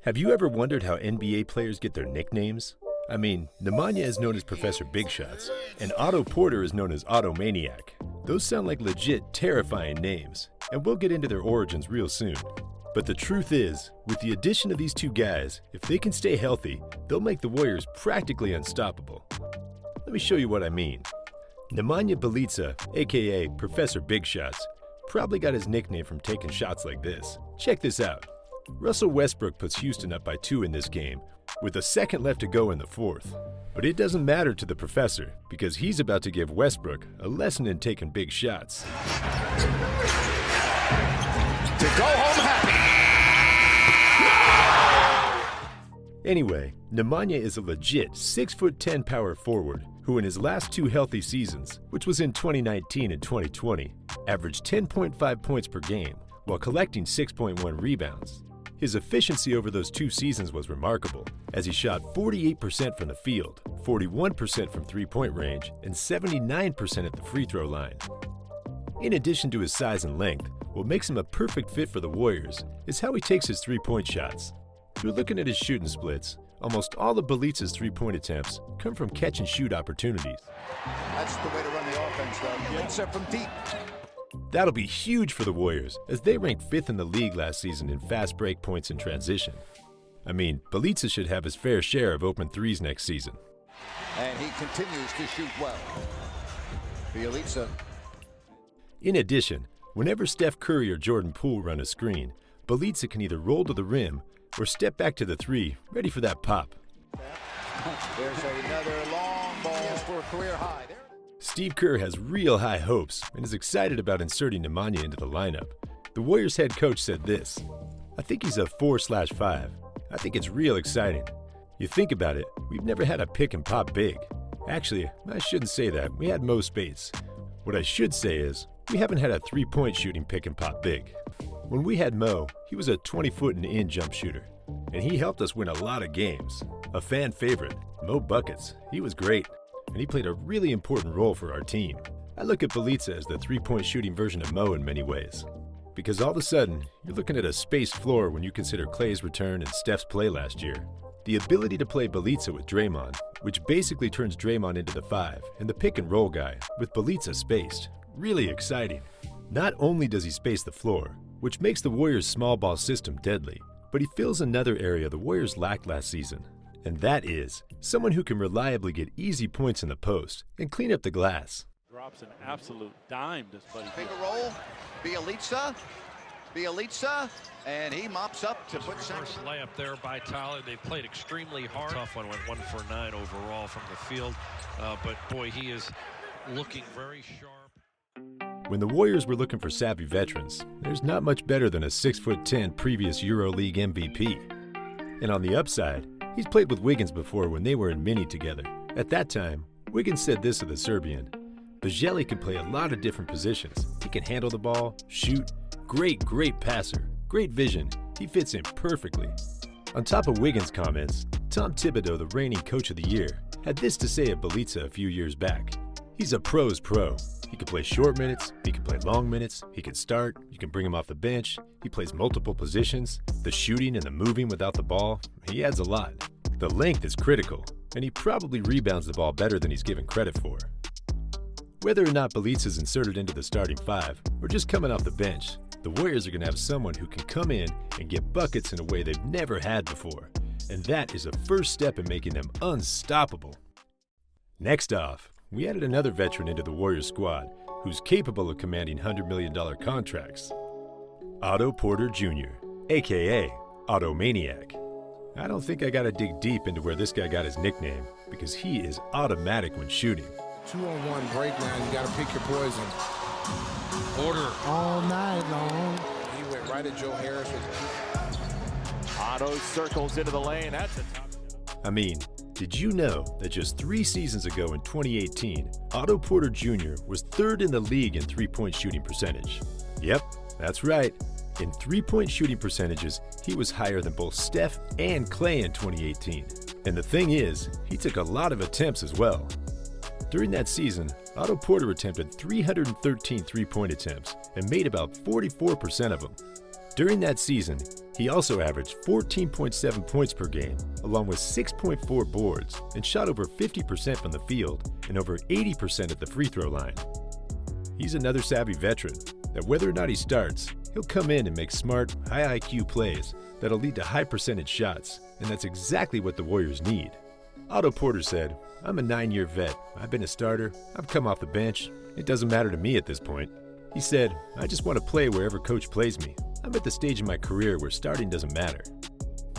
Have you ever wondered how NBA players get their nicknames? I mean, Nemanja is known as Professor Big Shots, and Otto Porter is known as Otto Maniac. Those sound like legit terrifying names, and we'll get into their origins real soon. But the truth is, with the addition of these two guys, if they can stay healthy, they'll make the Warriors practically unstoppable. Let me show you what I mean. Nemanja Bjelica, aka Professor Big Shots, probably got his nickname from taking shots like this. Check this out. Russell Westbrook puts Houston up by 2 in this game, with a second left to go in the fourth. But it doesn't matter to the professor, because he's about to give Westbrook a lesson in taking big shots. To go home happy. Anyway, Nemanja is a legit 6'10" power forward who in his last 2 healthy seasons, which was in 2019 and 2020, averaged 10.5 points per game while collecting 6.1 rebounds. His efficiency over those 2 seasons was remarkable, as he shot 48% from the field, 41% from three-point range, and 79% at the free throw line. In addition to his size and length, what makes him a perfect fit for the Warriors is how he takes his three-point shots. If you're looking at his shooting splits, almost all of Bjelica's three-point attempts come from catch-and-shoot opportunities. That's the way to run the offense, though. Bjelica from deep. That'll be huge for the Warriors, as they ranked 5th in the league last season in fast break points in transition. I mean, Bjelica should have his fair share of open threes next season. And he continues to shoot well. Bjelica. In addition, whenever Steph Curry or Jordan Poole run a screen, Bjelica can either roll to the rim or step back to the 3, ready for that pop. There's another long ball for a career high. Steve Kerr has real high hopes and is excited about inserting Nemanja into the lineup. The Warriors head coach said this: "I think he's a 4/5. I think it's real exciting. You think about it, we've never had a pick and pop big. Actually, I shouldn't say that. We had Mo Spates. What I should say is, we haven't had a three-point shooting pick and pop big. When we had Mo, he was a 20-foot and in jump shooter, and he helped us win a lot of games. A fan favorite, Mo Buckets. He was great, and he played a really important role for our team. I look at Bjelica as the three-point shooting version of Mo in many ways, because all of a sudden, you're looking at a spaced floor when you consider Clay's return and Steph's play last year. The ability to play Bjelica with Draymond, which basically turns Draymond into the 5 and the pick-and-roll guy, with Bjelica spaced. Really exciting. Not only does he space the floor, which makes the Warriors' small ball system deadly, but he fills another area the Warriors lacked last season, and that is someone who can reliably get easy points in the post and clean up the glass." Drops an absolute dime, this buddy. Pick a roll, Bjelica, and he mops up to put second. First layup there by Tyler. They played extremely hard. Tough one, went 1 for 9 overall from the field, but boy, he is looking very sharp. When the Warriors were looking for savvy veterans, there's not much better than a 6'10" previous EuroLeague MVP. And on the upside, he's played with Wiggins before when they were in mini together. At that time, Wiggins said this of the Serbian: "Bjelica can play a lot of different positions. He can handle the ball, shoot, great passer, great vision. He fits in perfectly." On top of Wiggins' comments, Tom Thibodeau, the reigning Coach of the Year, had this to say of Bjelica a few years back: "He's a pro's pro. He can play short minutes, he can play long minutes, he can start, you can bring him off the bench, he plays multiple positions, the shooting and the moving without the ball, he adds a lot. The length is critical, and he probably rebounds the ball better than he's given credit for." Whether or not Bjelica is inserted into the starting 5 or just coming off the bench, the Warriors are going to have someone who can come in and get buckets in a way they've never had before, and that is a first step in making them unstoppable. Next off, we added another veteran into the Warriors squad who's capable of commanding $100 million contracts. Otto Porter Jr., aka Otto Maniac. I don't think I gotta dig deep into where this guy got his nickname, because he is automatic when shooting. 2-on-1 break now, you gotta pick your poison. Porter All night long. He went right at Joe Harris. Otto circles into the lane. That's a top. I mean, did you know that just 3 seasons ago in 2018, Otto Porter Jr. was 3rd in the league in three-point shooting percentage? Yep, that's right. In three-point shooting percentages, he was higher than both Steph and Clay in 2018. And the thing is, he took a lot of attempts as well. During that season, Otto Porter attempted 313 three-point attempts and made about 44% of them. During that season, he He also averaged 14.7 points per game, along with 6.4 boards, and shot over 50% from the field and over 80% at the free throw line. He's another savvy veteran that whether or not he starts, he'll come in and make smart, high IQ plays that'll lead to high percentage shots, and that's exactly what the Warriors need. Otto Porter said, "I'm a 9-year vet. I've been a starter. I've come off the bench. It doesn't matter to me at this point." He said, "I just want to play wherever coach plays me. I'm at the stage in my career where starting doesn't matter.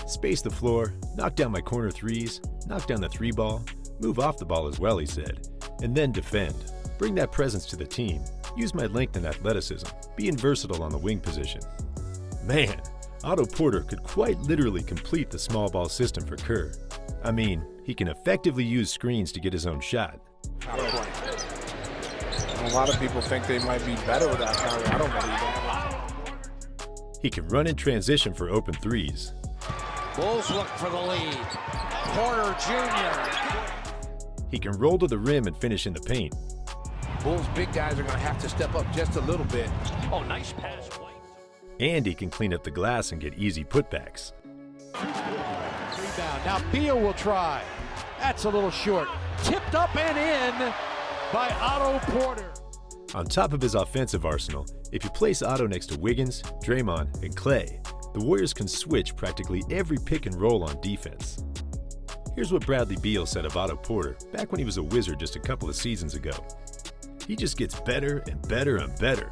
Space the floor, knock down my corner threes, knock down the three ball, move off the ball as well," he said, "and then defend. Bring that presence to the team. Use my length and athleticism, being versatile on the wing position." Man, Otto Porter could quite literally complete the small ball system for Kerr. I mean, he can effectively use screens to get his own shot. A lot of people think they might be better without Kyrie. I don't believe that. He can run in transition for open threes. Bulls look for the lead. Porter Jr. He can roll to the rim and finish in the paint. Bulls big guys are going to have to step up just a little bit. Oh, nice pass. And he can clean up the glass and get easy putbacks. Rebound. Now Beal will try. That's a little short. Tipped up and in by Otto Porter. On top of his offensive arsenal, if you place Otto next to Wiggins, Draymond, and Clay, the Warriors can switch practically every pick and roll on defense. Here's what Bradley Beal said of Otto Porter back when he was a Wizard just a couple of seasons ago. "He just gets better and better and better.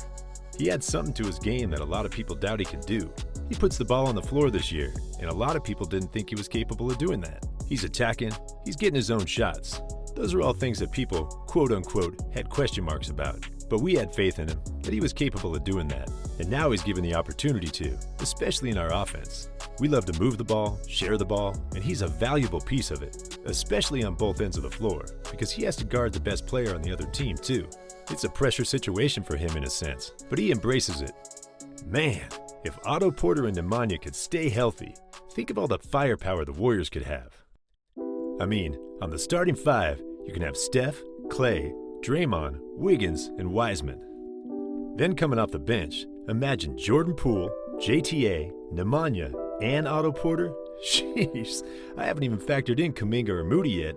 He had something to his game that a lot of people doubt he could do. He puts the ball on the floor this year, and a lot of people didn't think he was capable of doing that. He's attacking, he's getting his own shots." Those are all things that people, quote-unquote, had question marks about. But we had faith in him, that he was capable of doing that. And now he's given the opportunity to, especially in our offense. We love to move the ball, share the ball, and he's a valuable piece of it, especially on both ends of the floor, because he has to guard the best player on the other team too. It's a pressure situation for him in a sense, but he embraces it. Man, if Otto Porter and Nemanja could stay healthy, think of all the firepower the Warriors could have. I mean, on the starting five, you can have Steph, Clay, Draymond, Wiggins, and Wiseman. Then coming off the bench, imagine Jordan Poole, JTA, Nemanja, and Otto Porter. Jeez, I haven't even factored in Kuminga or Moody yet.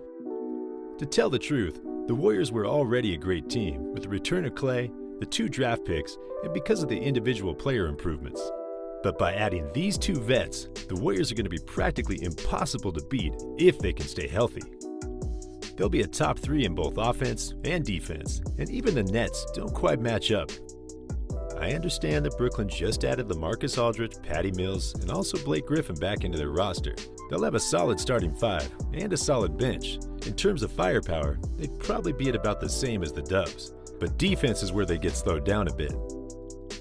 To tell the truth, the Warriors were already a great team with the return of Clay, the 2 draft picks, and because of the individual player improvements. But by adding these 2 vets, the Warriors are going to be practically impossible to beat if they can stay healthy. They'll be a top 3 in both offense and defense, and even the Nets don't quite match up. I understand that Brooklyn just added LaMarcus Aldridge, Patty Mills, and also Blake Griffin back into their roster. They'll have a solid starting 5 and a solid bench. In terms of firepower, they'd probably be at about the same as the Dubs, but defense is where they get slowed down a bit.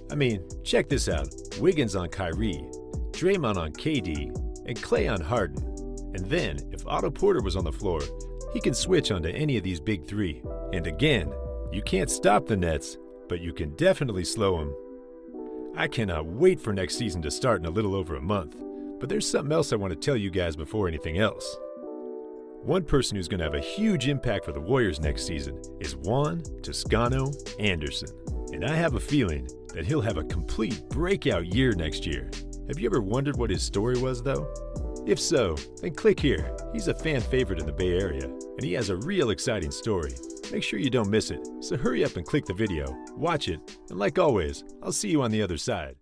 I mean, check this out. Wiggins on Kyrie, Draymond on KD, and Clay on Harden. And then, if Otto Porter was on the floor, he can switch onto any of these big 3. And again, you can't stop the Nets, but you can definitely slow them. I cannot wait for next season to start in a little over a month, but there's something else I want to tell you guys before anything else. One person who's going to have a huge impact for the Warriors next season is Juan Toscano Anderson. And I have a feeling that he'll have a complete breakout year next year. Have you ever wondered what his story was, though? If so, then click here. He's a fan favorite in the Bay Area, and he has a real exciting story. Make sure you don't miss it, so hurry up and click the video, watch it, and like always, I'll see you on the other side.